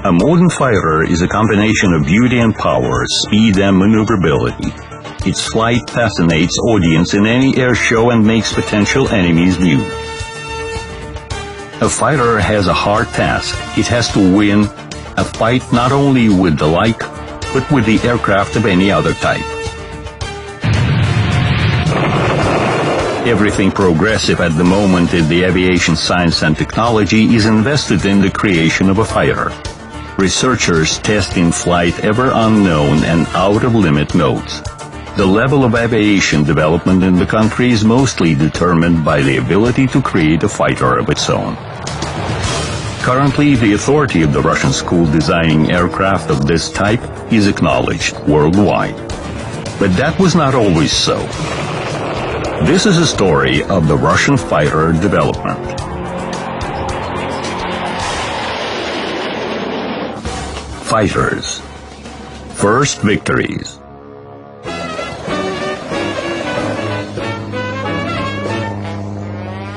A modern fighter is a combination of beauty and power, speed and maneuverability. Its flight fascinates audience in any air show and makes potential enemies mute. A fighter has a hard task. It has to win a fight not only with the like, but with the aircraft of any other type. Everything progressive at the moment in the aviation science and technology is invested in the creation of a fighter. Researchers test in flight ever unknown and out-of-limit modes. The level of aviation development in the country is mostly determined by the ability to create a fighter of its own. Currently, the authority of the Russian school designing aircraft of this type is acknowledged worldwide. But that was not always so. This is a story of the Russian fighter development. Fighters. First victories.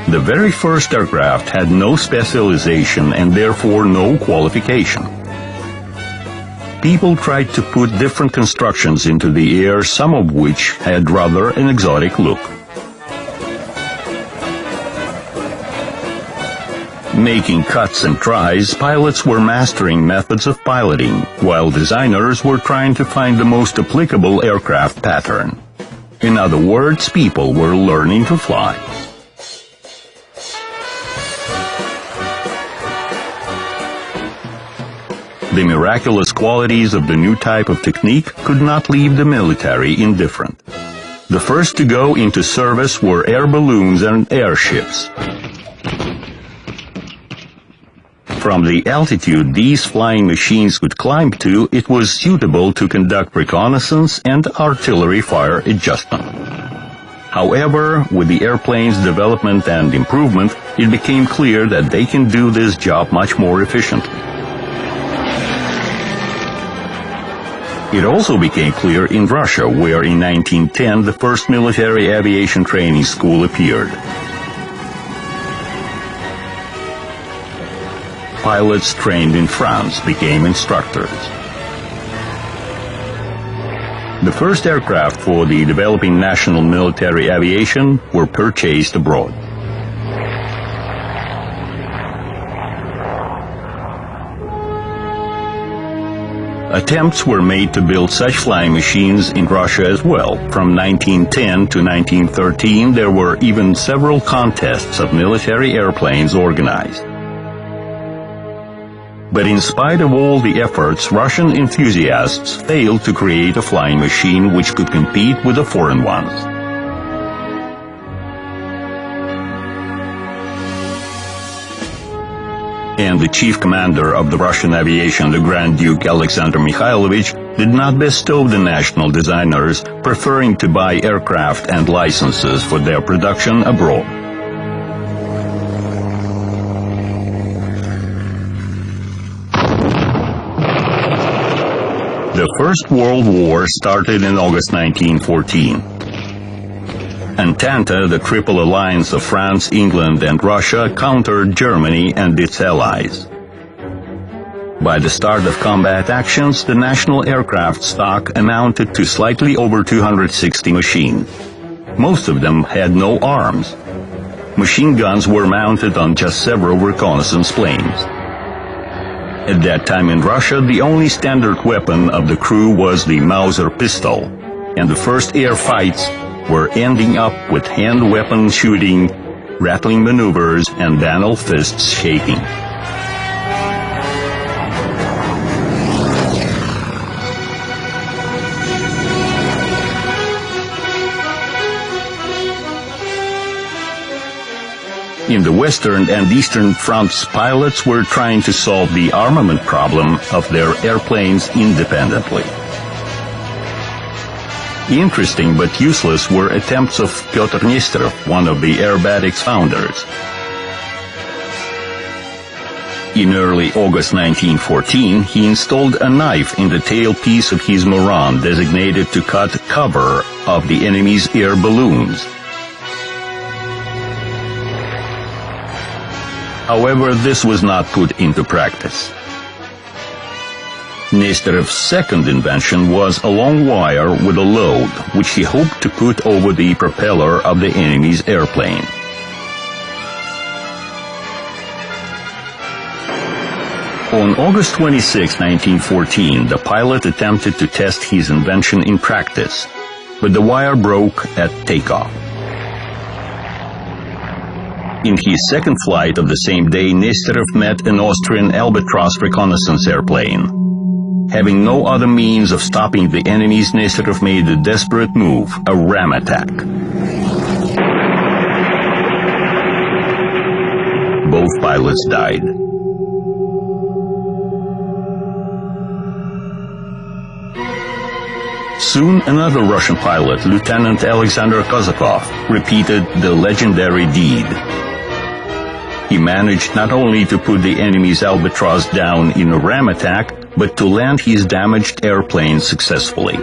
The very first aircraft had no specialization and therefore no qualification. People tried to put different constructions into the air, some of which had rather an exotic look. Making cuts and tries, pilots were mastering methods of piloting, while designers were trying to find the most applicable aircraft pattern. In other words, people were learning to fly. The miraculous qualities of the new type of technique could not leave the military indifferent. The first to go into service were air balloons and airships. From the altitude these flying machines could climb to, it was suitable to conduct reconnaissance and artillery fire adjustment. However, with the airplane's development and improvement, it became clear that they can do this job much more efficiently. It also became clear in Russia, where in 1910 the first military aviation training school appeared. Pilots trained in France became instructors. The first aircraft for the developing national military aviation were purchased abroad. Attempts were made to build such flying machines in Russia as well. From 1910 to 1913, there were even several contests of military airplanes organized. But in spite of all the efforts, Russian enthusiasts failed to create a flying machine which could compete with the foreign ones. And the chief commander of the Russian aviation, the Grand Duke Alexander Mikhailovich, did not bestow the national designers, preferring to buy aircraft and licenses for their production abroad. The First World War started in August 1914. Entente, the Triple Alliance of France, England, and Russia, countered Germany and its allies. By the start of combat actions, the national aircraft stock amounted to slightly over 260 machines. Most of them had no arms. Machine guns were mounted on just several reconnaissance planes. At that time in Russia, the only standard weapon of the crew was the Mauser pistol, and the first air fights were ending up with hand weapon shooting, rattling maneuvers, and banal fists shaking. In the Western and Eastern fronts, pilots were trying to solve the armament problem of their airplanes independently. Interesting but useless were attempts of Pyotr Nesterov, one of the aerobatics founders. In early August 1914, he installed a knife in the tailpiece of his Moran, designated to cut cover of the enemy's air balloons. However, this was not put into practice. Nesterov's second invention was a long wire with a load, which he hoped to put over the propeller of the enemy's airplane. On August 26, 1914, the pilot attempted to test his invention in practice, but the wire broke at takeoff. In his second flight of the same day, Nesterov met an Austrian Albatross reconnaissance airplane. Having no other means of stopping the enemies, Nesterov made a desperate move, a ram attack. Both pilots died. Soon, another Russian pilot, Lieutenant Alexander Kozakov, repeated the legendary deed. He managed not only to put the enemy's Albatross down in a ram attack, but to land his damaged airplane successfully.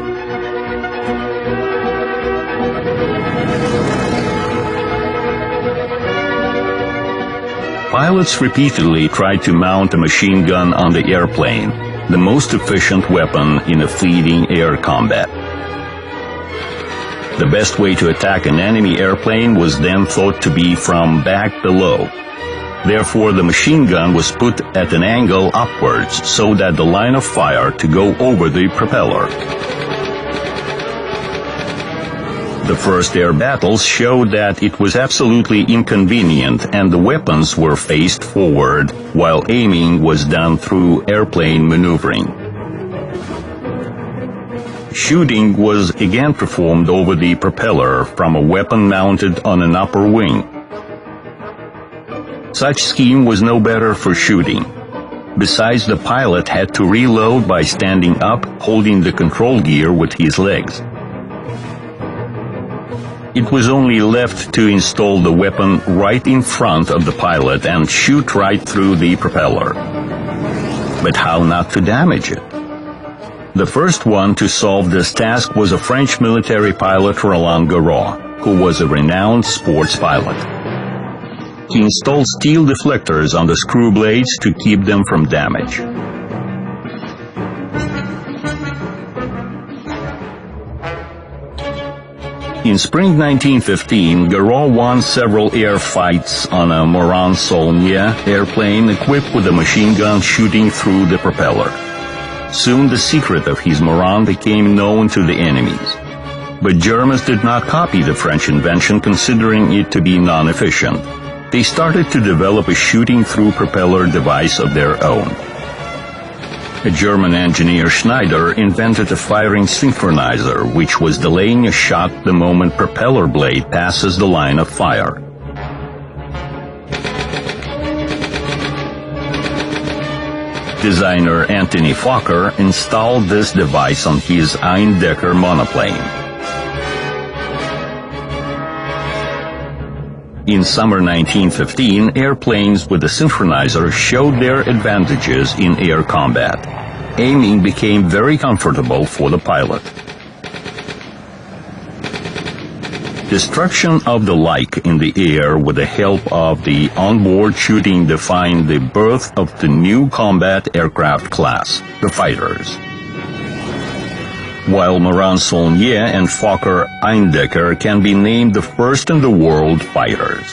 Pilots repeatedly tried to mount a machine gun on the airplane, the most efficient weapon in a fleeting air combat. The best way to attack an enemy airplane was then thought to be from back below. Therefore, the machine gun was put at an angle upwards so that the line of fire to go over the propeller. The first air battles showed that it was absolutely inconvenient and the weapons were faced forward while aiming was done through airplane maneuvering. Shooting was again performed over the propeller from a weapon mounted on an upper wing. Such scheme was no better for shooting. Besides, the pilot had to reload by standing up, holding the control gear with his legs. It was only left to install the weapon right in front of the pilot and shoot right through the propeller. But how not to damage it? The first one to solve this task was a French military pilot, Roland Garros, who was a renowned sports pilot. He installed steel deflectors on the screw blades to keep them from damage. In spring 1915, Garros won several air fights on a Morane-Saulnier airplane equipped with a machine gun shooting through the propeller. Soon the secret of his Morane became known to the enemies. But Germans did not copy the French invention, considering it to be non-efficient. They started to develop a shooting-through propeller device of their own. A German engineer, Schneider, invented a firing synchronizer, which was delaying a shot the moment propeller blade passes the line of fire. Designer Anthony Fokker installed this device on his Eindecker monoplane. In summer 1915, airplanes with the synchronizer showed their advantages in air combat. Aiming became very comfortable for the pilot. Destruction of the like in the air with the help of the onboard shooting defined the birth of the new combat aircraft class, the fighters. While Morane-Saulnier and Fokker Eindecker can be named the first in the world fighters.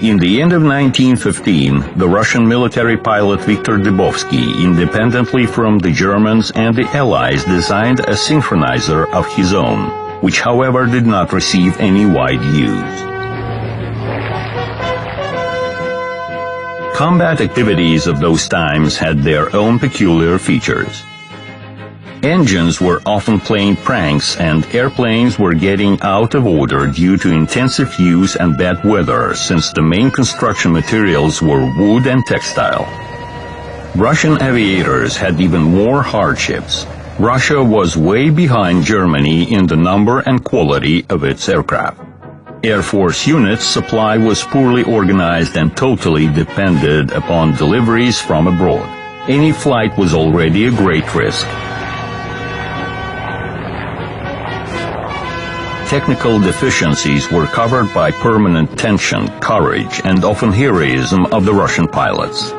In the end of 1915, the Russian military pilot Viktor Dubovsky, independently from the Germans and the Allies, designed a synchronizer of his own, which however did not receive any wide use. Combat activities of those times had their own peculiar features. Engines were often playing pranks and airplanes were getting out of order due to intensive use and bad weather, since the main construction materials were wood and textile. Russian aviators had even more hardships. Russia was way behind Germany in the number and quality of its aircraft. Air Force units' supply was poorly organized and totally depended upon deliveries from abroad. Any flight was already a great risk. technical deficiencies were covered by permanent tension, courage, and often heroism of the Russian pilots.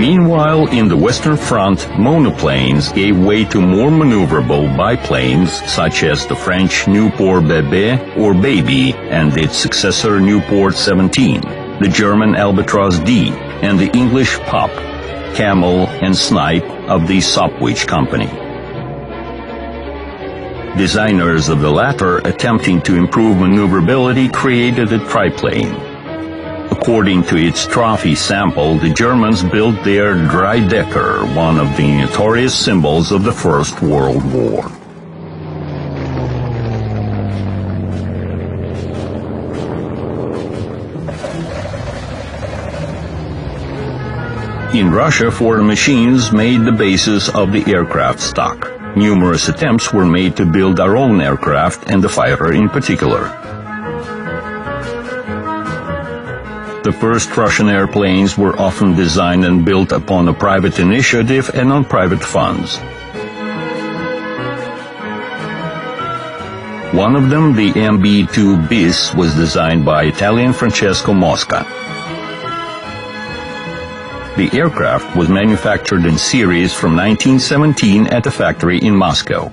Meanwhile, in the Western Front, monoplanes gave way to more maneuverable biplanes such as the French Nieuport Bébé or Baby and its successor Nieuport 17, the German Albatros D, and the English Pup, Camel, and Snipe of the Sopwith Company. Designers of the latter, attempting to improve maneuverability, created a triplane. According to its trophy sample, the Germans built their Dreidecker, one of the notorious symbols of the First World War. In Russia, foreign machines made the basis of the aircraft stock. Numerous attempts were made to build our own aircraft, and the fighter in particular. The first Russian airplanes were often designed and built upon a private initiative and on private funds. One of them, the MB-2 bis, was designed by Italian Francesco Mosca. The aircraft was manufactured in series from 1917 at a factory in Moscow.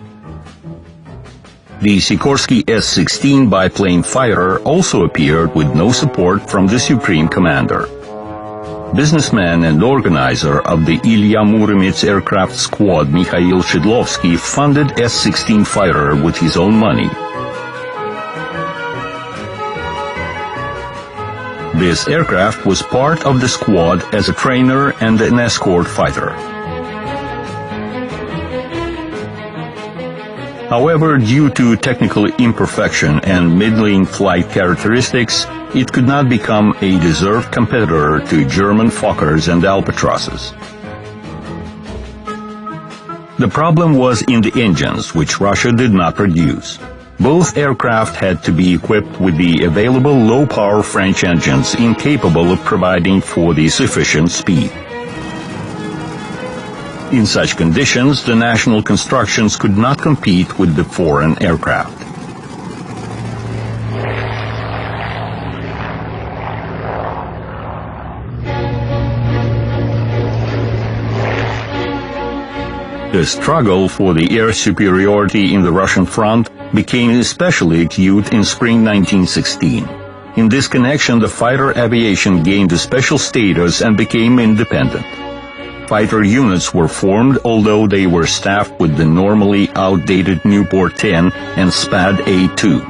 The Sikorsky S-16 biplane fighter also appeared with no support from the Supreme Commander. Businessman and organizer of the Ilya Muromets aircraft squad Mikhail Shidlovsky funded S-16 fighter with his own money. This aircraft was part of the squad as a trainer and an escort fighter. However, due to technical imperfection and middling flight characteristics, it could not become a deserved competitor to German Fokkers and Albatrosses. The problem was in the engines, which Russia did not produce. Both aircraft had to be equipped with the available low-power French engines incapable of providing for the sufficient speed. In such conditions, the national constructions could not compete with the foreign aircraft. The struggle for the air superiority in the Russian front became especially acute in spring 1916. In this connection, the fighter aviation gained a special status and became independent. Fighter units were formed, although they were staffed with the normally outdated Nieuport 10 and Spad A2.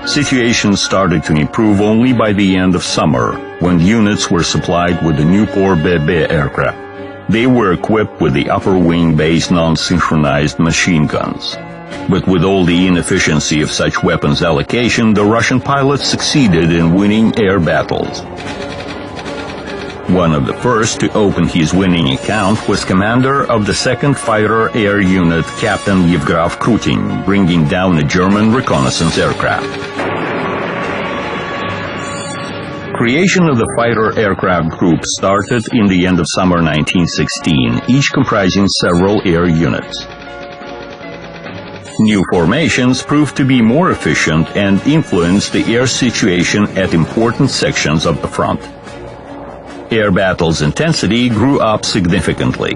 Situation started to improve only by the end of summer, when units were supplied with the Nieuport Bébé aircraft. They were equipped with the upper wing-based non-synchronized machine guns. But with all the inefficiency of such weapons allocation, the Russian pilots succeeded in winning air battles. One of the first to open his winning account was commander of the 2nd Fighter Air Unit, Captain Victories Krutin, bringing down a German reconnaissance aircraft. Creation of the fighter aircraft group started in the end of summer 1916, each comprising several air units. New formations proved to be more efficient and influenced the air situation at important sections of the front. Air battles' intensity grew up significantly.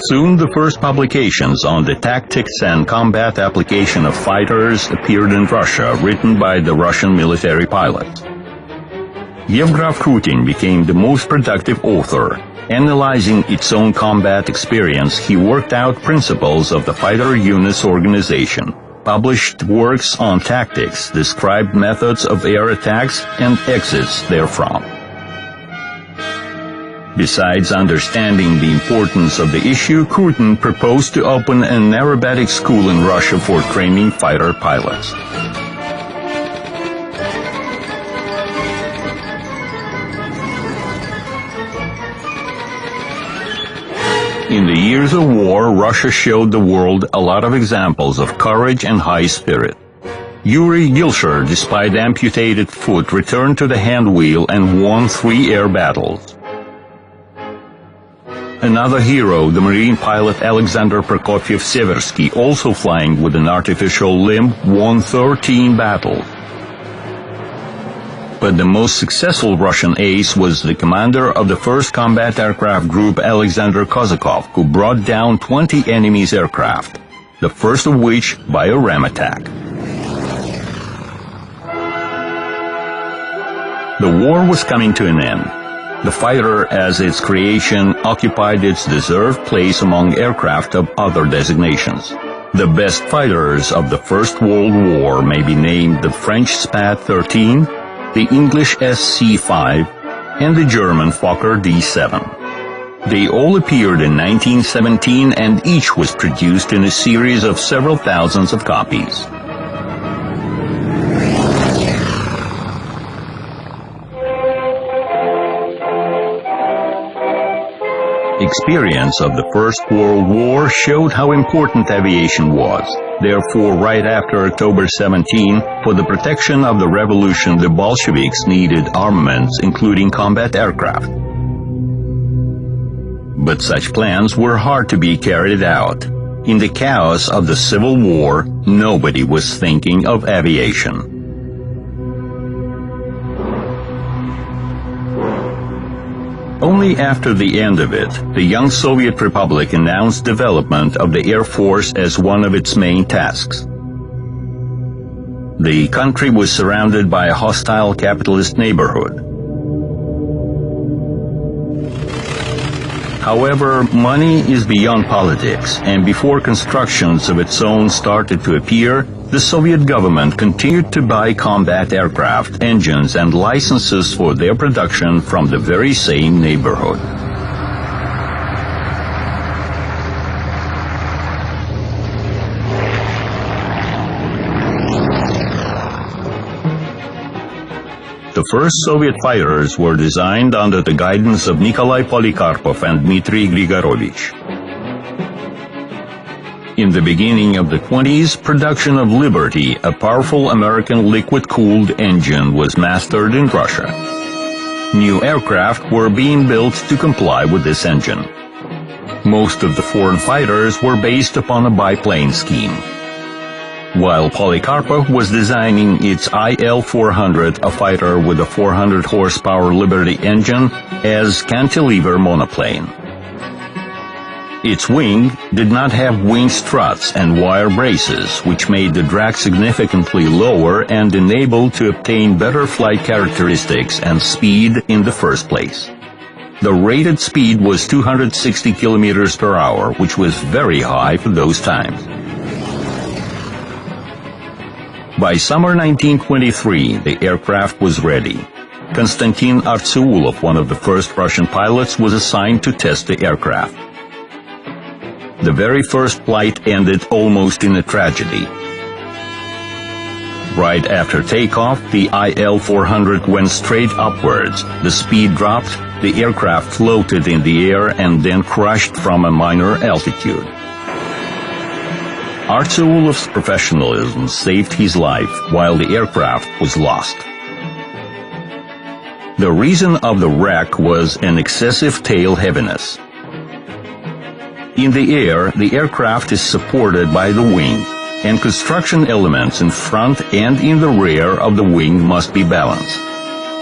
Soon the first publications on the tactics and combat application of fighters appeared in Russia, written by the Russian military pilots. Victories Krutin became the most productive author. Analyzing its own combat experience, he worked out principles of the fighter unit's organization, published works on tactics, described methods of air attacks and exits therefrom. Besides understanding the importance of the issue, Krutin proposed to open an aerobatic school in Russia for training fighter pilots. In the years of war, Russia showed the world a lot of examples of courage and high spirit. Yuri Gilsher, despite amputated foot, returned to the hand wheel and won 3 air battles. Another hero, the Marine pilot Alexander Prokofiev-Seversky, also flying with an artificial limb, won 13 battles. But the most successful Russian ace was the commander of the 1st Combat Aircraft Group, Alexander Kozakov, who brought down 20 enemy's aircraft, the first of which by a ram attack. The war was coming to an end. The fighter, as its creation, occupied its deserved place among aircraft of other designations. The best fighters of the First World War may be named the French Spat-13, the English SC-5, and the German Fokker D-7. They all appeared in 1917, and each was produced in a series of several thousands of copies. Experience of the First World War showed how important aviation was. Therefore, right after October 17, for the protection of the revolution, the Bolsheviks needed armaments, including combat aircraft. But such plans were hard to be carried out. In the chaos of the Civil War, nobody was thinking of aviation. Only after the end of it, the young Soviet Republic announced development of the Air Force as one of its main tasks. The country was surrounded by a hostile capitalist neighborhood. However, money is beyond politics, and before constructions of its own started to appear, the Soviet government continued to buy combat aircraft, engines, and licenses for their production from the very same neighborhood. The first Soviet fighters were designed under the guidance of Nikolai Polikarpov and Dmitry Grigorovich. In the beginning of the 20s, production of Liberty, a powerful American liquid-cooled engine, was mastered in Russia. New aircraft were being built to comply with this engine. Most of the foreign fighters were based upon a biplane scheme. While Polikarpov was designing its IL-400, a fighter with a 400 horsepower Liberty engine, as cantilever monoplane. Its wing did not have wing struts and wire braces, which made the drag significantly lower and enabled to obtain better flight characteristics and speed in the first place. The rated speed was 260 kilometers per hour, which was very high for those times. By summer 1923, the aircraft was ready. Konstantin Artseulov, one of the first Russian pilots, was assigned to test the aircraft. The very first flight ended almost in a tragedy. Right after takeoff, the IL-400 went straight upwards. The speed dropped, the aircraft floated in the air and then crashed from a minor altitude. Artseulov's professionalism saved his life while the aircraft was lost. The reason of the wreck was an excessive tail heaviness. In the air, the aircraft is supported by the wing, and construction elements in front and in the rear of the wing must be balanced.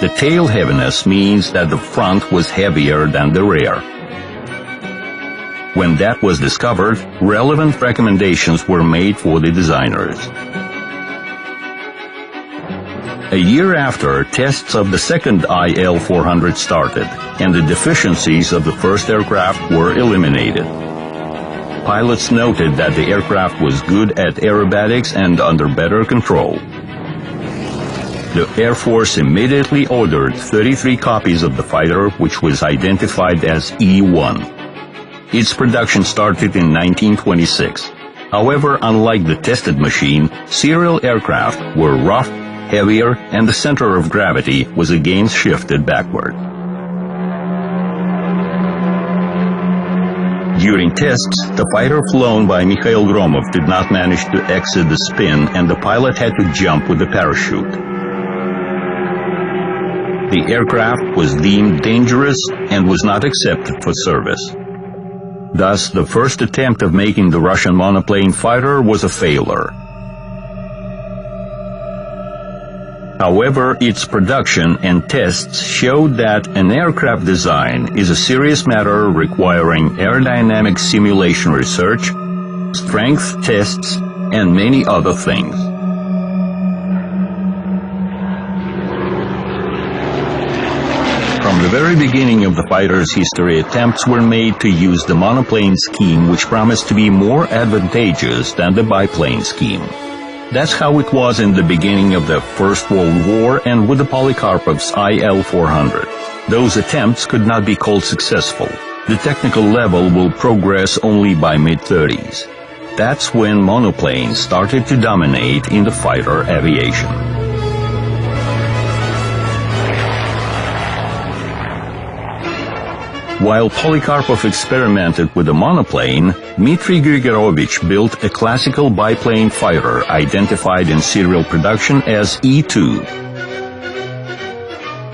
The tail heaviness means that the front was heavier than the rear. When that was discovered, relevant recommendations were made for the designers. A year after, tests of the second IL-400 started, and the deficiencies of the first aircraft were eliminated. Pilots noted that the aircraft was good at aerobatics and under better control. The Air Force immediately ordered 33 copies of the fighter, which was identified as E-1. Its production started in 1926. However, unlike the tested machine, serial aircraft were rough, heavier, and the center of gravity was again shifted backward. During tests, the fighter flown by Mikhail Gromov did not manage to exit the spin, and the pilot had to jump with a parachute. The aircraft was deemed dangerous and was not accepted for service. Thus, the first attempt of making the Russian monoplane fighter was a failure. However, its production and tests showed that an aircraft design is a serious matter requiring aerodynamic simulation research, strength tests, and many other things. From the very beginning of the fighter's history, attempts were made to use the monoplane scheme, which promised to be more advantageous than the biplane scheme. That's how it was in the beginning of the First World War and with the Polikarpov's IL-400. Those attempts could not be called successful. The technical level will progress only by mid-30s. That's when monoplanes started to dominate in the fighter aviation. While Polikarpov experimented with a monoplane, Dmitry Grigorovich built a classical biplane fighter identified in serial production as E-2.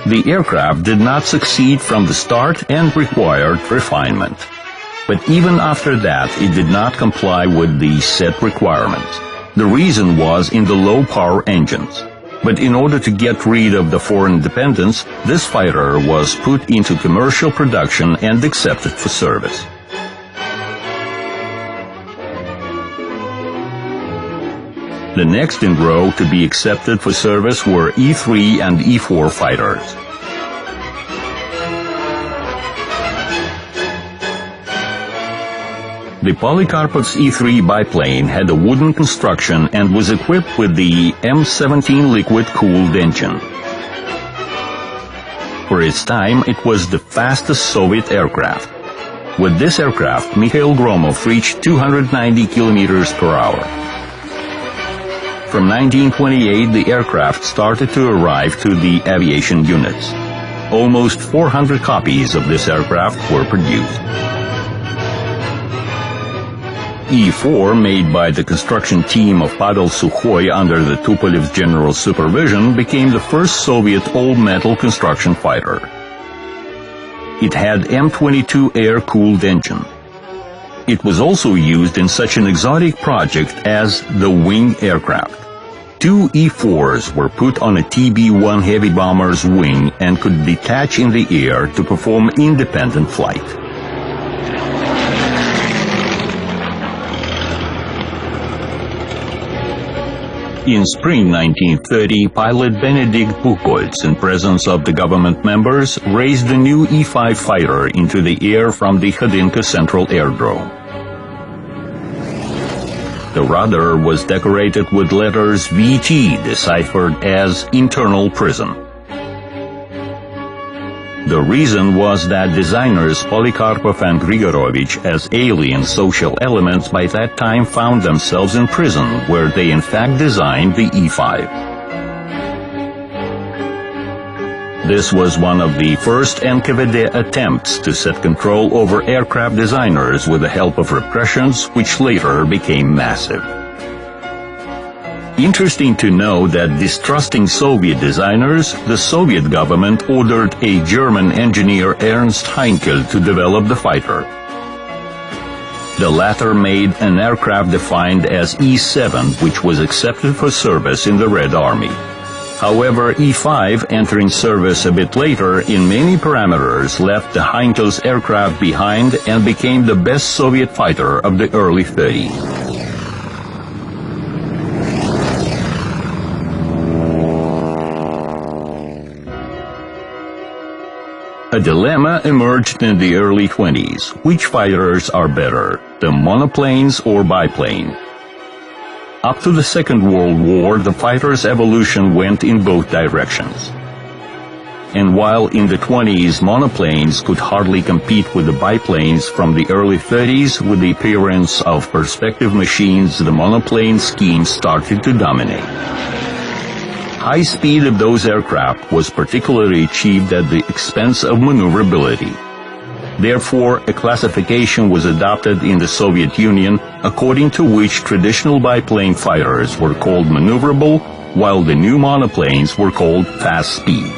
The aircraft did not succeed from the start and required refinement. But even after that, it did not comply with the set requirements. The reason was in the low-power engines. But in order to get rid of the foreign dependence, this fighter was put into commercial production and accepted for service. The next in row to be accepted for service were E-3 and E-4 fighters. The Polikarpov's E-3 biplane had a wooden construction and was equipped with the M17 liquid-cooled engine. For its time, it was the fastest Soviet aircraft. With this aircraft, Mikhail Gromov reached 290 kilometers per hour. From 1928, the aircraft started to arrive to the aviation units. Almost 400 copies of this aircraft were produced. E-4, made by the construction team of Pavel Sukhoy under the Tupolev's general supervision, became the first Soviet all-metal construction fighter. It had M22 air-cooled engine. It was also used in such an exotic project as the wing aircraft. Two E-4s were put on a TB-1 heavy bomber's wing and could detach in the air to perform independent flight. In spring 1930, pilot Benedikt Buchholz, in presence of the government members, raised the new E-5 fighter into the air from the Khodynka Central Airdrome. The rudder was decorated with letters VT, deciphered as internal prison. The reason was that designers Polikarpov and Grigorovich, as alien social elements, by that time found themselves in prison, where they in fact designed the E-5. This was one of the first NKVD attempts to set control over aircraft designers with the help of repressions, which later became massive. Interesting to know that, distrusting Soviet designers, the Soviet government ordered a German engineer, Ernst Heinkel, to develop the fighter. The latter made an aircraft defined as E-7, which was accepted for service in the Red Army. However, E-5, entering service a bit later, in many parameters left the Heinkel's aircraft behind and became the best Soviet fighter of the early 30s. A dilemma emerged in the early 20s. Which fighters are better, the monoplanes or biplane? Up to the Second World War, the fighter's evolution went in both directions. And while in the 20s monoplanes could hardly compete with the biplanes, from the early 30s, with the appearance of perspective machines, the monoplane scheme started to dominate. High speed of those aircraft was particularly achieved at the expense of maneuverability. Therefore, a classification was adopted in the Soviet Union according to which traditional biplane fighters were called maneuverable, while the new monoplanes were called fast speed.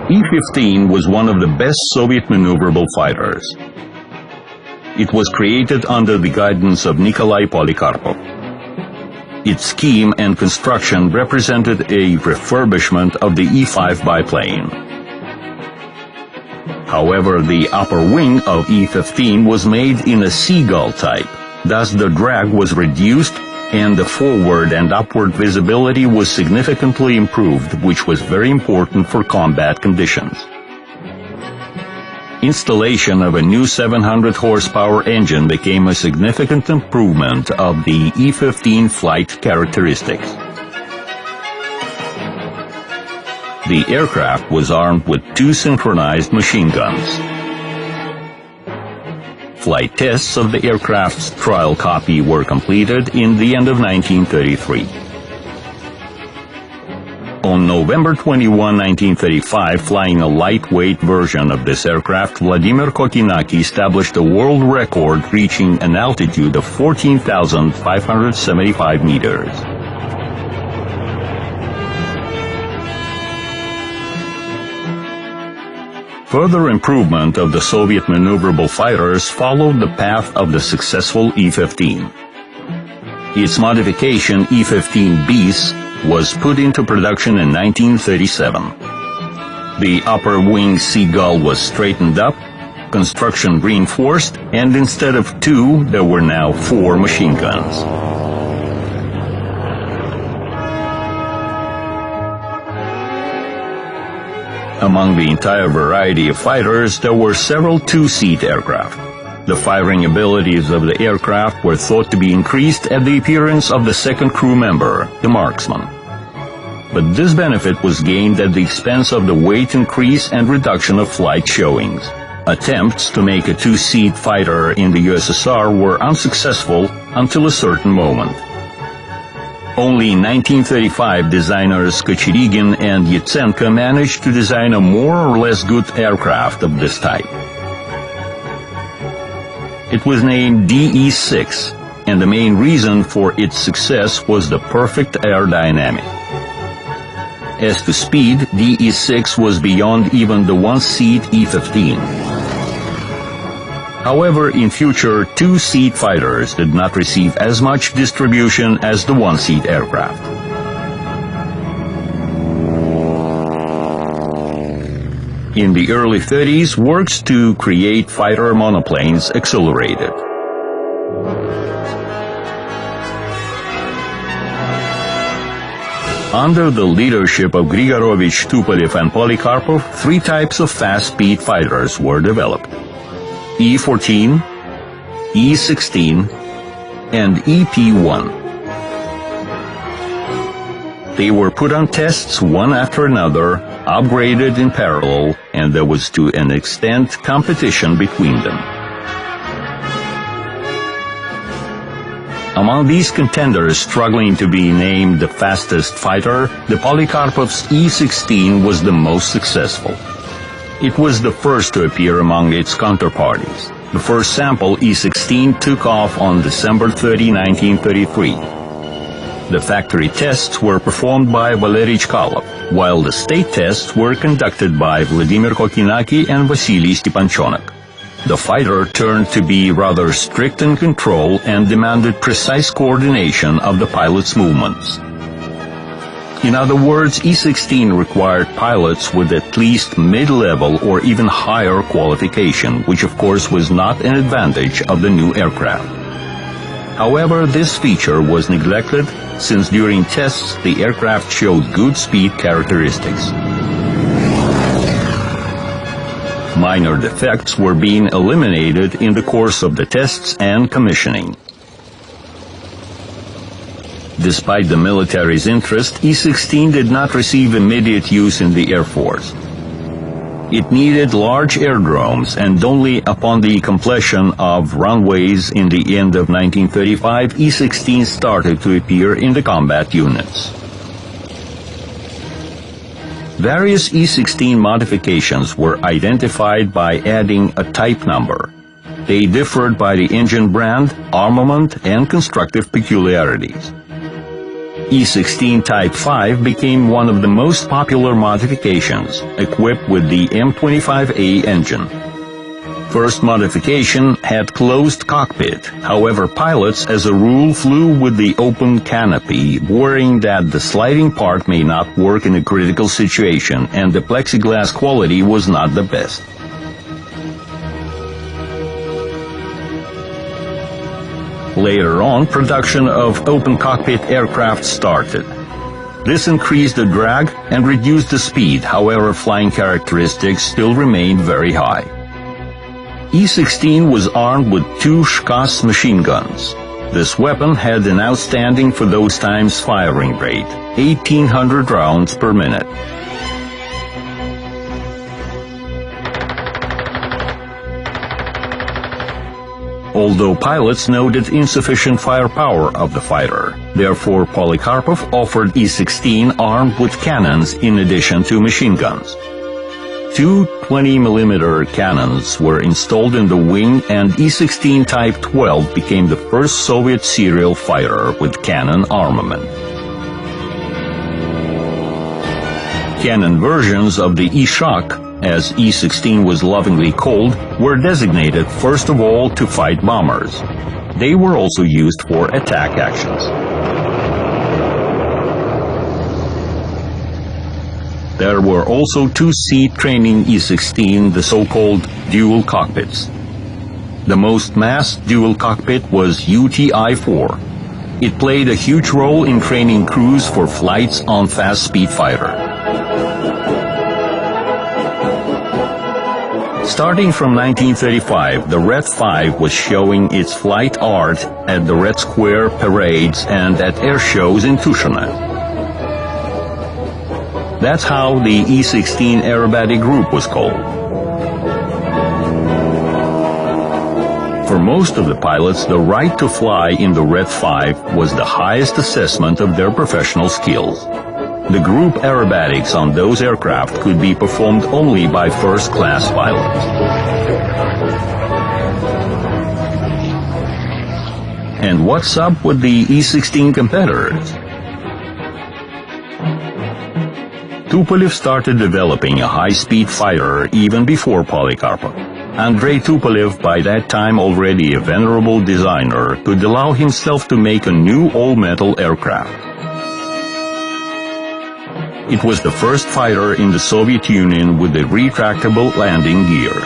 E-15 was one of the best Soviet maneuverable fighters. It was created under the guidance of Nikolai Polikarpov. Its scheme and construction represented a refurbishment of the E-5 biplane. However, the upper wing of E-15 was made in a seagull type, thus the drag was reduced and the forward and upward visibility was significantly improved, which was very important for combat conditions. Installation of a new 700 horsepower engine became a significant improvement of the E-15 flight characteristics. The aircraft was armed with 2 synchronized machine guns. Flight tests of the aircraft's trial copy were completed in the end of 1933. On November 21, 1935, flying a lightweight version of this aircraft, Vladimir Kokinaki established a world record reaching an altitude of 14,575 meters. Further improvement of the Soviet maneuverable fighters followed the path of the successful E-15. Its modification, E-15 bis, was put into production in 1937. The upper wing seagull was straightened up, construction reinforced, and instead of 2, there were now 4 machine guns. Among the entire variety of fighters, there were several 2-seat aircraft. The firing abilities of the aircraft were thought to be increased at the appearance of the second crew member, the marksman. But this benefit was gained at the expense of the weight increase and reduction of flight showings. Attempts to make a 2-seat fighter in the USSR were unsuccessful until a certain moment. Only in 1935, designers Kochirigin and Yatsenko managed to design a more or less good aircraft of this type. It was named DE-6, and the main reason for its success was the perfect aerodynamic. As to speed, DE-6 was beyond even the 1-seat E-15. However, in future, 2-seat fighters did not receive as much distribution as the 1-seat aircraft. In the early 30s, works to create fighter monoplanes accelerated. Under the leadership of Grigorovich, Tupolev, and Polikarpov, 3 types of fast-speed fighters were developed: E-14, E-16, and EP-1. They were put on tests one after another, upgraded in parallel, and there was to an extent competition between them. Among these contenders struggling to be named the fastest fighter, the Polikarpov's E-16 was the most successful. It was the first to appear among its counterparties. The first sample, E-16, took off on December 30, 1933. The factory tests were performed by Valery Chkalov, while the state tests were conducted by Vladimir Kokinaki and Vasily Stepanchonak. The fighter turned to be rather strict in control and demanded precise coordination of the pilot's movements. In other words, E-16 required pilots with at least mid-level or even higher qualification, which of course was not an advantage of the new aircraft. However, this feature was neglected, since during tests the aircraft showed good speed characteristics. Minor defects were being eliminated in the course of the tests and commissioning. Despite the military's interest, E-16 did not receive immediate use in the Air Force. It needed large aerodromes, and only upon the completion of runways in the end of 1935, E-16 started to appear in the combat units. Various E-16 modifications were identified by adding a type number. They differed by the engine brand, armament, and constructive peculiarities. E-16 Type 5 became one of the most popular modifications, equipped with the M25A engine. First modification had closed cockpit. However, pilots as a rule flew with the open canopy, worrying that the sliding part may not work in a critical situation, and the plexiglass quality was not the best. Later on, production of open cockpit aircraft started. This increased the drag and reduced the speed, however flying characteristics still remained very high. E-16 was armed with 2 Shkas machine guns. This weapon had an outstanding for those times firing rate, 1,800 rounds per minute. Although pilots noted insufficient firepower of the fighter, therefore Polikarpov offered E-16 armed with cannons in addition to machine guns. 2 20mm cannons were installed in the wing, and E-16 Type 12 became the first Soviet serial fighter with cannon armament. Cannon versions of the E-Shock, as E-16 was lovingly called, were designated first of all to fight bombers. They were also used for attack actions. There were also 2-seat training E-16, the so-called dual cockpits. The most massed dual cockpit was UTI-4. It played a huge role in training crews for flights on fast-speed fighter. Starting from 1935, the Red 5 was showing its flight art at the Red Square parades and at air shows in Tushino. That's how the E-16 aerobatic group was called. For most of the pilots, the right to fly in the Red 5 was the highest assessment of their professional skills. The group aerobatics on those aircraft could be performed only by first-class pilots. And what's up with the E-16 competitors? Tupolev started developing a high-speed fighter even before Polikarpov. Andrei Tupolev, by that time already a venerable designer, could allow himself to make a new all-metal aircraft. It was the first fighter in the Soviet Union with a retractable landing gear.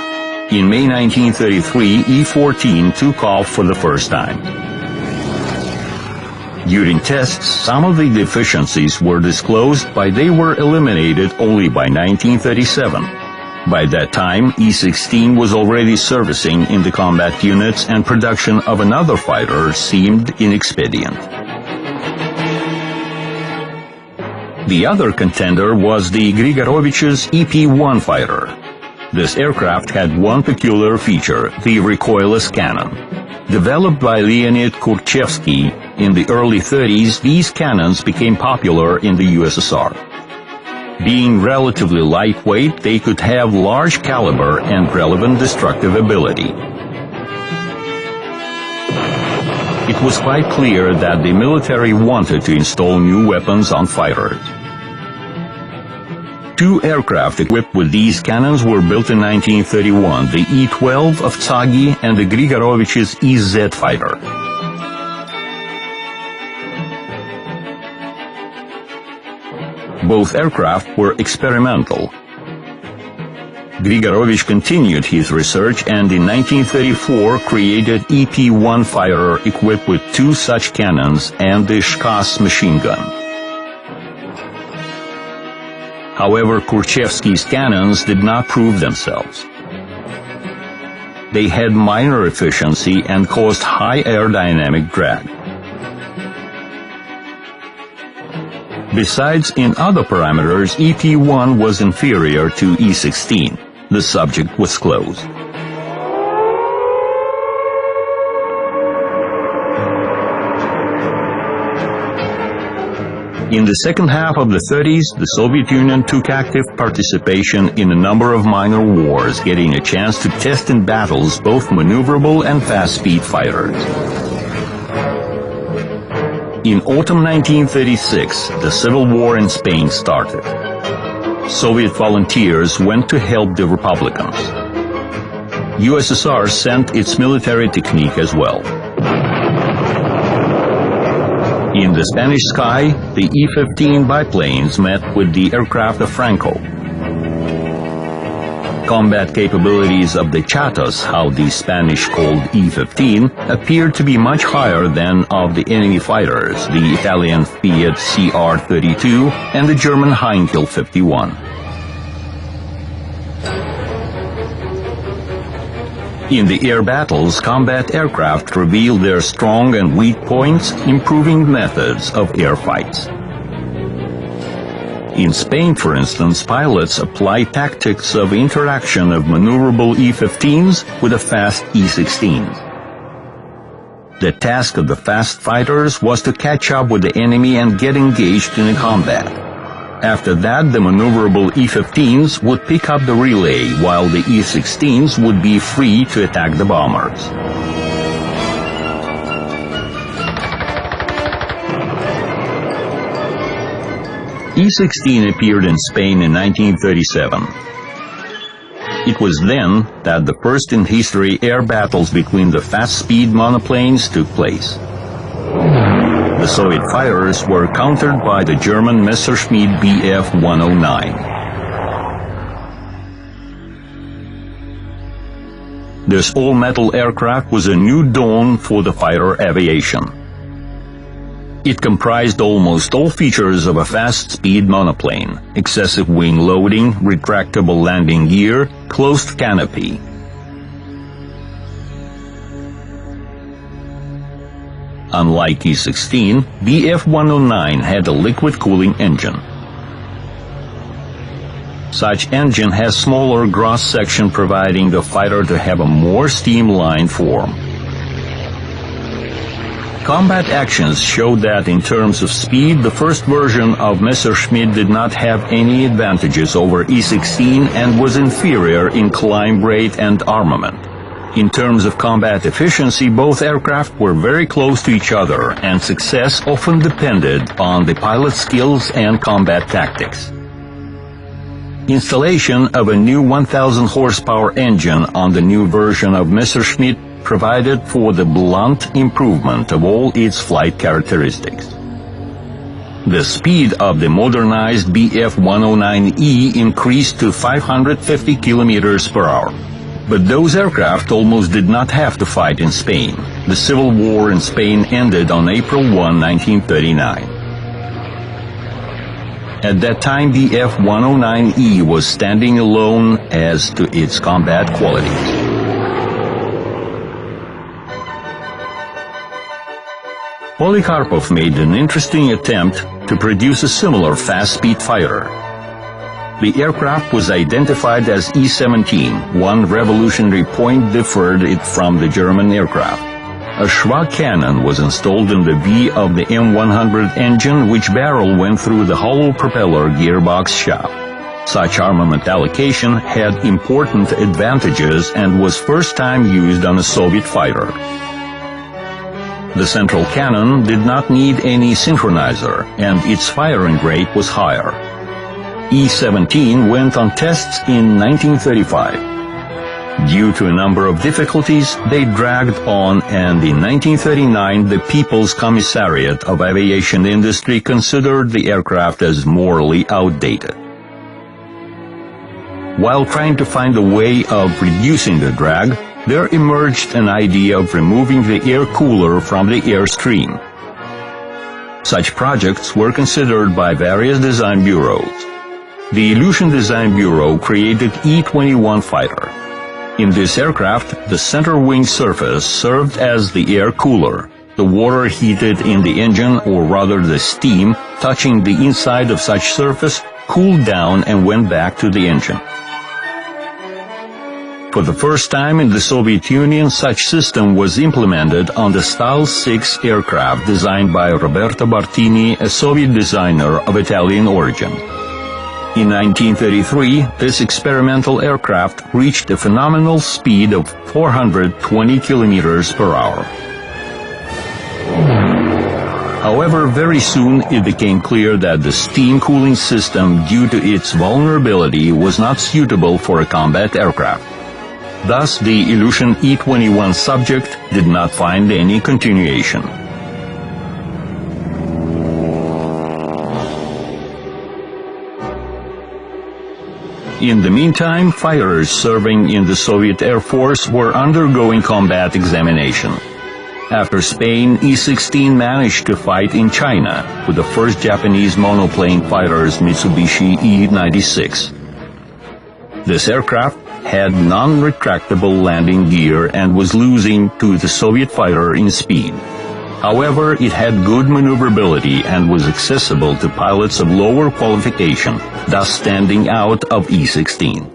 In May 1933, E-14 took off for the first time. During tests, some of the deficiencies were disclosed, but they were eliminated only by 1937. By that time, E-16 was already servicing in the combat units, and production of another fighter seemed inexpedient. The other contender was the Grigorovich's EP-1 fighter. This aircraft had one peculiar feature, the recoilless cannon. Developed by Leonid Kurchevsky in the early 30s, these cannons became popular in the USSR. Being relatively lightweight, they could have large caliber and relevant destructive ability. It was quite clear that the military wanted to install new weapons on fighters. 2 aircraft equipped with these cannons were built in 1931, the E-12 of Tsagi and the Grigorovich's EZ fighter. Both aircraft were experimental. Grigorovich continued his research and in 1934 created EP-1 fighter equipped with 2 such cannons and the Shkas machine gun. However, Kurchevsky's cannons did not prove themselves. They had minor efficiency and caused high aerodynamic drag. Besides, in other parameters, EP-1 was inferior to E-16. The subject was closed. In the second half of the 30s, the Soviet Union took active participation in a number of minor wars, getting a chance to test in battles both maneuverable and fast-speed fighters. In autumn 1936, the civil war in Spain started. Soviet volunteers went to help the Republicans. USSR sent its military technique as well. In the Spanish sky, the E-15 biplanes met with the aircraft of Franco. Combat capabilities of the Chatas, how the Spanish called E-15, appeared to be much higher than of the enemy fighters, the Italian Fiat CR-32 and the German Heinkel 51. In the air battles, combat aircraft revealed their strong and weak points, improving methods of air fights. In Spain, for instance, pilots applied tactics of interaction of maneuverable E-15s with a fast E-16s. The task of the fast fighters was to catch up with the enemy and get engaged in a combat. After that, the maneuverable E-15s would pick up the relay, while the E-16s would be free to attack the bombers. E-16 appeared in Spain in 1937. It was then that the first in history air battles between the fast-speed monoplanes took place. The Soviet fighters were countered by the German Messerschmitt Bf-109. This all-metal aircraft was a new dawn for the fighter aviation. It comprised almost all features of a fast-speed monoplane: excessive wing loading, retractable landing gear, closed canopy. Unlike E-16, Bf-109 had a liquid cooling engine. Such engine has smaller gross section, providing the fighter to have a more streamlined form. Combat actions showed that in terms of speed, the first version of Messerschmitt did not have any advantages over E-16 and was inferior in climb rate and armament. In terms of combat efficiency, both aircraft were very close to each other, and success often depended on the pilot's skills and combat tactics. Installation of a new 1,000 horsepower engine on the new version of Messerschmitt provided for the blunt improvement of all its flight characteristics. The speed of the modernized Bf-109E increased to 550 kilometers per hour. But those aircraft almost did not have to fight in Spain. The civil war in Spain ended on April 1, 1939. At that time, Bf-109E was standing alone as to its combat qualities. Polikarpov made an interesting attempt to produce a similar fast-speed fighter. The aircraft was identified as E-17. One revolutionary point differed it from the German aircraft. A Schwag cannon was installed in the V of the M100 engine, which barrel went through the hollow propeller gearbox shaft. Such armament allocation had important advantages and was first time used on a Soviet fighter. The central cannon did not need any synchronizer, and its firing rate was higher. E-17 went on tests in 1935. Due to a number of difficulties, they dragged on, and in 1939 the People's Commissariat of Aviation Industry considered the aircraft as morally outdated. While trying to find a way of reducing the drag, there emerged an idea of removing the air cooler from the airstream. Such projects were considered by various design bureaus. The Ilyushin Design Bureau created E-21 fighter. In this aircraft, the center wing surface served as the air cooler. The water heated in the engine, or rather the steam, touching the inside of such surface, cooled down and went back to the engine. For the first time in the Soviet Union, such system was implemented on the Stal-6 aircraft designed by Roberto Bartini, a Soviet designer of Italian origin. In 1933, this experimental aircraft reached a phenomenal speed of 420 kilometers per hour. However, very soon it became clear that the steam cooling system, due to its vulnerability, was not suitable for a combat aircraft. Thus, the Ilyushin E-21 subject did not find any continuation. In the meantime, fighters serving in the Soviet Air Force were undergoing combat examination. After Spain, E-16 managed to fight in China with the first Japanese monoplane fighters Mitsubishi E-96. This aircraft had non-retractable landing gear and was losing to the Soviet fighter in speed. However, it had good maneuverability and was accessible to pilots of lower qualification, thus standing out of E-16.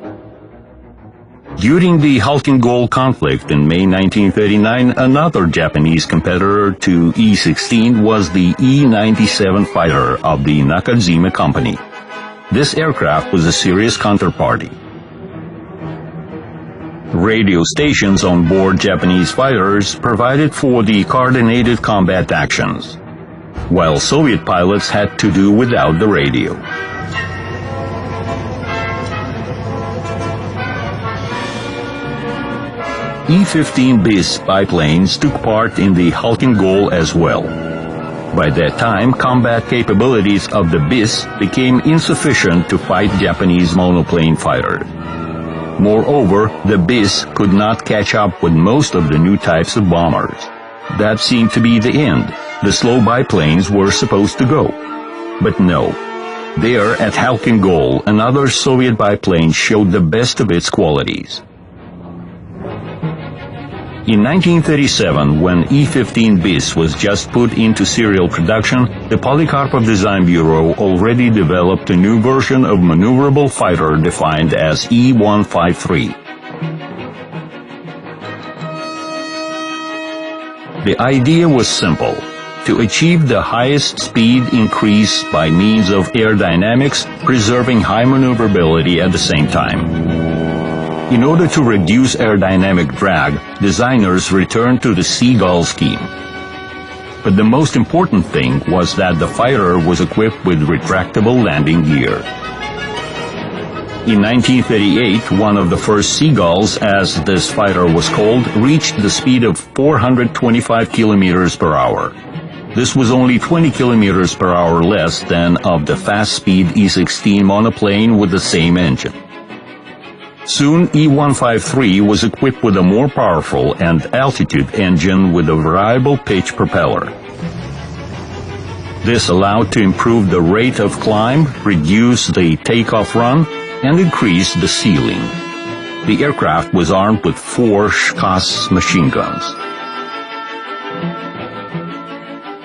During the Halkyn-Gol conflict in May 1939, another Japanese competitor to E-16 was the E-97 fighter of the Nakajima Company. This aircraft was a serious counterparty. Radio stations on board Japanese fighters provided for the coordinated combat actions, while Soviet pilots had to do without the radio. E-15 BIS biplanes took part in the Halkyn-Gol as well. By that time, combat capabilities of the BIS became insufficient to fight Japanese monoplane fighters. Moreover, the BIS could not catch up with most of the new types of bombers. That seemed to be the end. The slow biplanes were supposed to go. But no. There, at Halkyn-Gol, another Soviet biplane showed the best of its qualities. In 1937, when E-15 BIS was just put into serial production, the Polikarpov Design Bureau already developed a new version of maneuverable fighter defined as E-153. The idea was simple: to achieve the highest speed increase by means of aerodynamics, preserving high maneuverability at the same time. In order to reduce aerodynamic drag, designers returned to the Seagull scheme. But the most important thing was that the fighter was equipped with retractable landing gear. In 1938, one of the first Seagulls, as this fighter was called, reached the speed of 425 kilometers per hour. This was only 20 kilometers per hour less than of the fast-speed E-16 monoplane with the same engine. Soon, E-153 was equipped with a more powerful and altitude engine with a variable pitch propeller. This allowed to improve the rate of climb, reduce the takeoff run, and increase the ceiling. The aircraft was armed with 4 Shkas machine guns.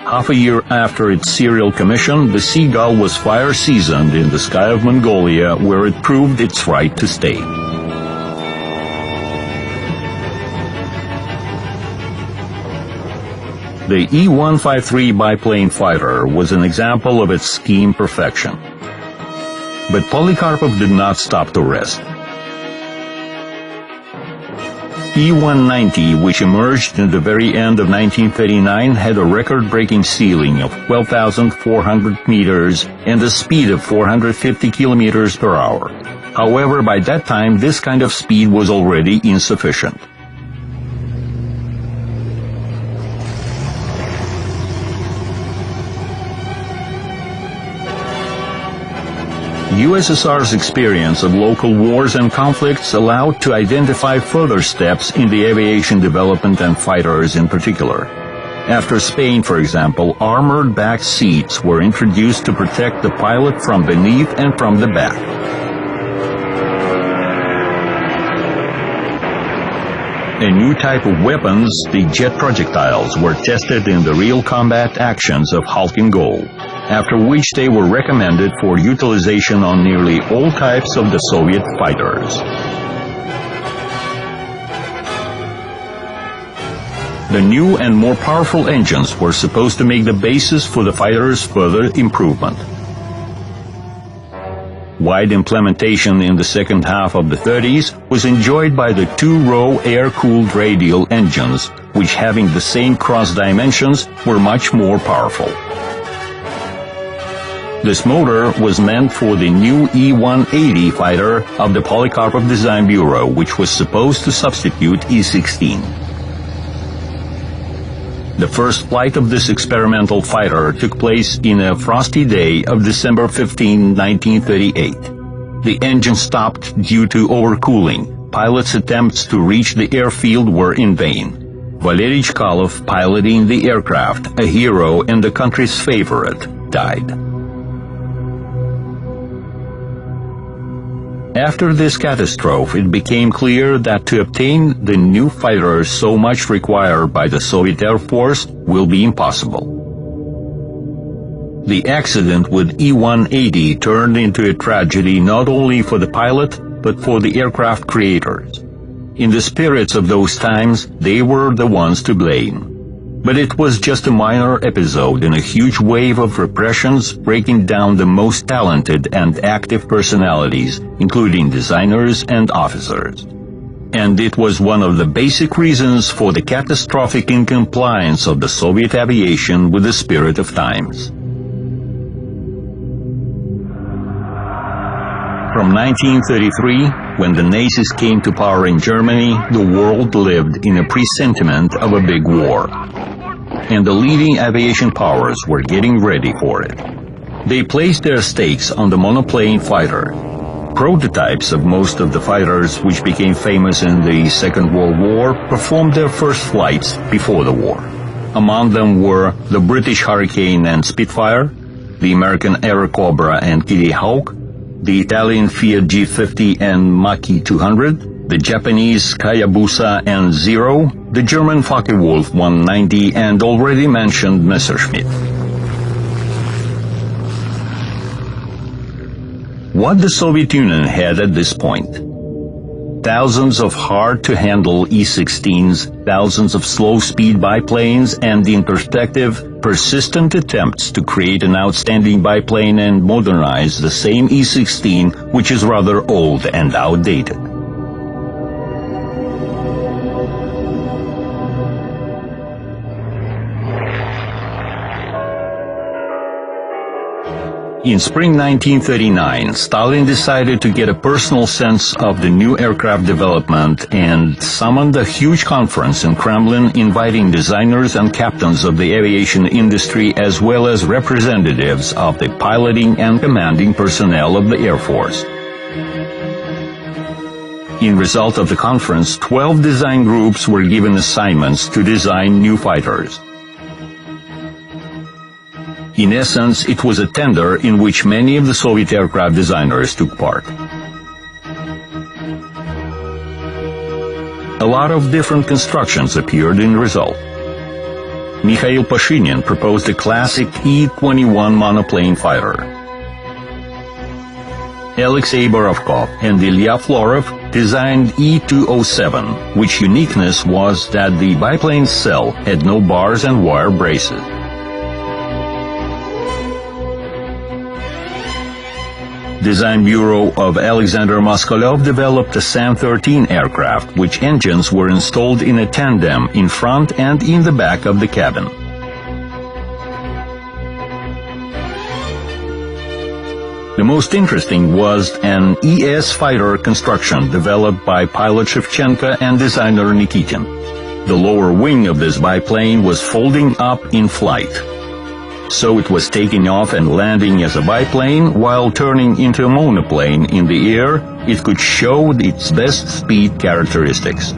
Half a year after its serial commission, the Seagull was fire-seasoned in the sky of Mongolia, where it proved its right to stay. The E-153 biplane fighter was an example of its scheme perfection. But Polikarpov did not stop to rest. E-190, which emerged in the very end of 1939, had a record-breaking ceiling of 12,400 meters and a speed of 450 kilometers per hour. However, by that time, this kind of speed was already insufficient. USSR's experience of local wars and conflicts allowed to identify further steps in the aviation development and fighters in particular. After Spain, for example, armored back seats were introduced to protect the pilot from beneath and from the back. A new type of weapons, the jet projectiles, were tested in the real combat actions of Halkyn-Gol, after which they were recommended for utilization on nearly all types of the Soviet fighters. The new and more powerful engines were supposed to make the basis for the fighter's further improvement. Wide implementation in the second half of the 30s was enjoyed by the two-row air-cooled radial engines, which, having the same cross dimensions, were much more powerful. This motor was meant for the new E-180 fighter of the Polikarpov Design Bureau, which was supposed to substitute E-16. The first flight of this experimental fighter took place in a frosty day of December 15, 1938. The engine stopped due to overcooling. Pilots' attempts to reach the airfield were in vain. Valery Chkalov, piloting the aircraft, a hero and the country's favorite, died. After this catastrophe, it became clear that to obtain the new fighters so much required by the Soviet Air Force will be impossible. The accident with E-180 turned into a tragedy not only for the pilot, but for the aircraft creators. In the spirits of those times, they were the ones to blame. But it was just a minor episode in a huge wave of repressions breaking down the most talented and active personalities, including designers and officers. And it was one of the basic reasons for the catastrophic incompliance of the Soviet aviation with the spirit of times. From 1933, when the Nazis came to power in Germany, the world lived in a presentiment of a big war. And the leading aviation powers were getting ready for it. They placed their stakes on the monoplane fighter. Prototypes of most of the fighters which became famous in the Second World War performed their first flights before the war. Among them were the British Hurricane and Spitfire, the American Airacobra and Kitty Hawk, the Italian Fiat G50 and Mach-E 200, the Japanese Hayabusa and Zero, the German Focke-Wulf 190, and already mentioned Messerschmitt. What the Soviet Union had at this point? Thousands of hard-to-handle E-16s, thousands of slow-speed biplanes, and the introspective, persistent attempts to create an outstanding biplane and modernize the same E-16, which is rather old and outdated. In spring 1939, Stalin decided to get a personal sense of the new aircraft development and summoned a huge conference in Kremlin inviting designers and captains of the aviation industry as well as representatives of the piloting and commanding personnel of the Air Force. In result of the conference, 12 design groups were given assignments to design new fighters. In essence, it was a tender in which many of the Soviet aircraft designers took part. A lot of different constructions appeared in the result. Mikhail Pashinyan proposed a classic E-21 monoplane fighter. Alexei Borovkov and Ilya Florov designed E-207, which uniqueness was that the biplane's cell had no bars and wire braces. Design Bureau of Alexander Moskalev developed a Sam-13 aircraft, which engines were installed in a tandem in front and in the back of the cabin. The most interesting was an ES fighter construction developed by pilot Shevchenko and designer Nikitin. The lower wing of this biplane was folding up in flight. So it was taking off and landing as a biplane, while turning into a monoplane in the air, it could show its best speed characteristics.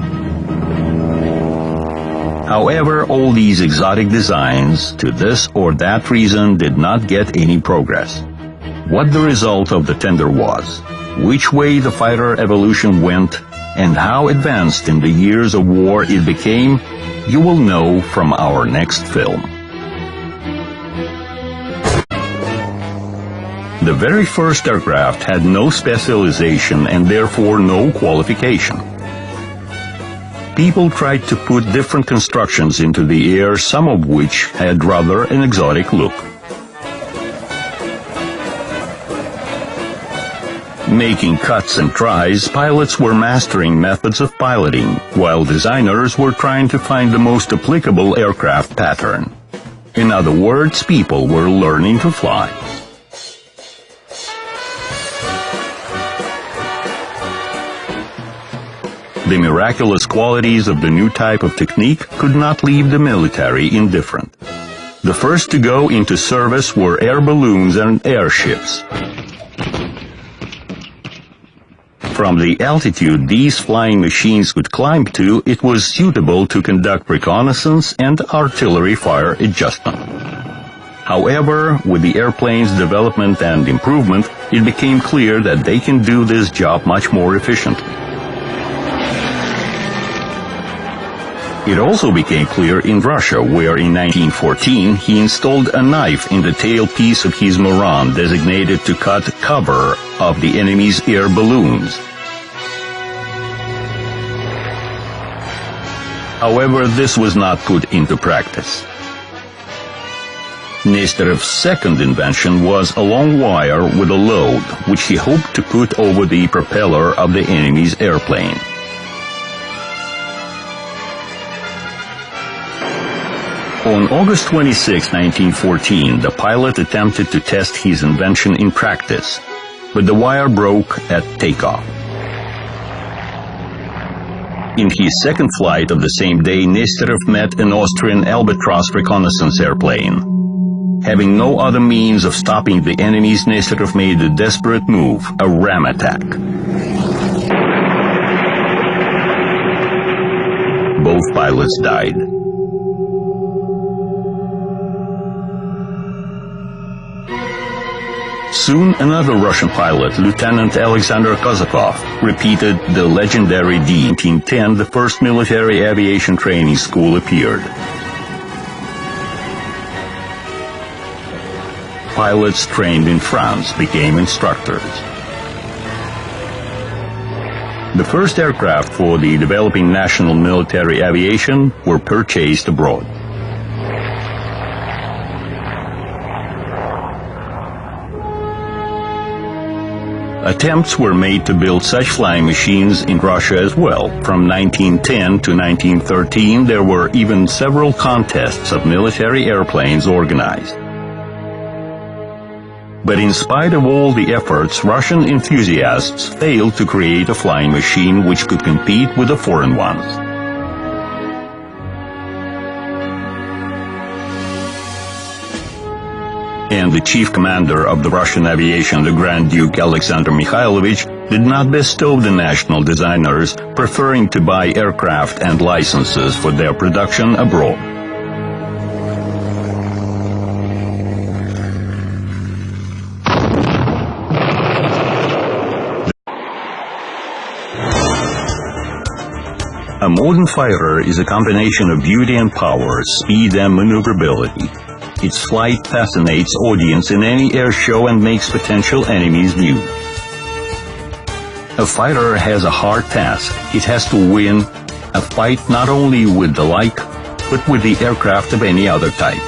However, all these exotic designs, to this or that reason, did not get any progress. What the result of the tender was, which way the fighter evolution went, and how advanced in the years of war it became, you will know from our next film. The very first aircraft had no specialization and therefore no qualification. people tried to put different constructions into the air, some of which had rather an exotic look. Making cuts and tries, pilots were mastering methods of piloting, while designers were trying to find the most applicable aircraft pattern. In other words, people were learning to fly. The miraculous qualities of the new type of technique could not leave the military indifferent. The first to go into service were air balloons and airships. From the altitude these flying machines could climb to, it was suitable to conduct reconnaissance and artillery fire adjustment. However, with the airplane's development and improvement, it became clear that they can do this job much more efficiently. It also became clear in Russia, where in 1914 he installed a knife in the tailpiece of his Moran designated to cut cover of the enemy's air balloons. However, this was not put into practice. Nesterov's second invention was a long wire with a load, which he hoped to put over the propeller of the enemy's airplane. On August 26, 1914, the pilot attempted to test his invention in practice, but the wire broke at takeoff. In his second flight of the same day, Nesterov met an Austrian Albatross reconnaissance airplane. Having no other means of stopping the enemies, Nesterov made a desperate move, a ram attack. Both pilots died. Soon, another Russian pilot, Lieutenant Alexander Kozakov, repeated the legendary deed. In 1910, the first military aviation training school appeared. Pilots trained in France became instructors. The first aircraft for the developing national military aviation were purchased abroad. Attempts were made to build such flying machines in Russia as well. From 1910 to 1913, there were even several contests of military airplanes organized. But in spite of all the efforts, Russian enthusiasts failed to create a flying machine which could compete with the foreign ones. And the chief commander of the Russian aviation, the Grand Duke Alexander Mikhailovich, did not bestow the national designers, preferring to buy aircraft and licenses for their production abroad. A modern fighter is a combination of beauty and power, speed and maneuverability. Its flight fascinates audience in any air show and makes potential enemies mute. A fighter has a hard task. It has to win a fight not only with the like, but with the aircraft of any other type.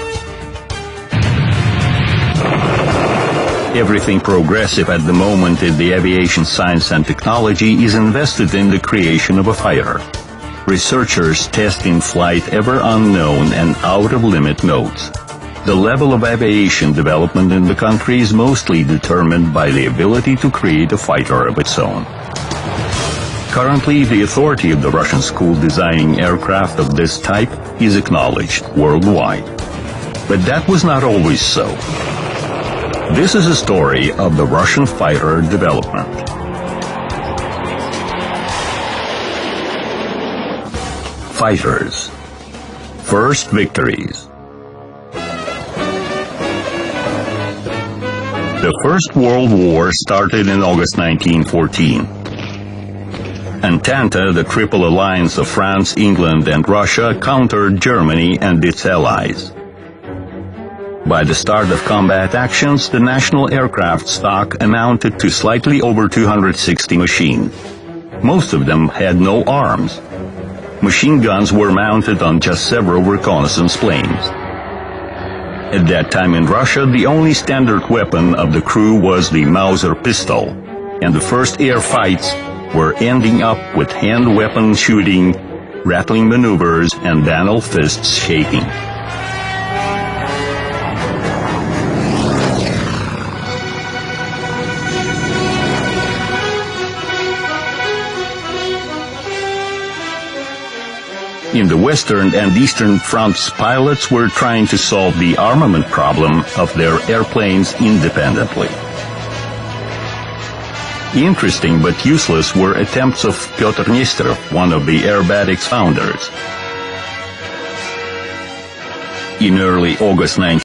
Everything progressive at the moment in the aviation science and technology is invested in the creation of a fighter. Researchers test in flight ever unknown and out-of-limit modes. The level of aviation development in the country is mostly determined by the ability to create a fighter of its own. Currently, the authority of the Russian school designing aircraft of this type is acknowledged worldwide. But that was not always so. This is a story of the Russian fighter development. Fighters. First victories. The First World War started in August 1914. Entente, the Triple Alliance of France, England, and Russia, countered Germany and its allies. By the start of combat actions, the national aircraft stock amounted to slightly over 260 machines. Most of them had no arms. Machine guns were mounted on just several reconnaissance planes. At that time in Russia, the only standard weapon of the crew was the Mauser pistol, and the first air fights were ending up with hand weapon shooting, rattling maneuvers, and banal fists shaking. In the Western and Eastern fronts, pilots were trying to solve the armament problem of their airplanes independently. Interesting but useless were attempts of Pyotr Nesterov, one of the aerobatics founders. In early August 19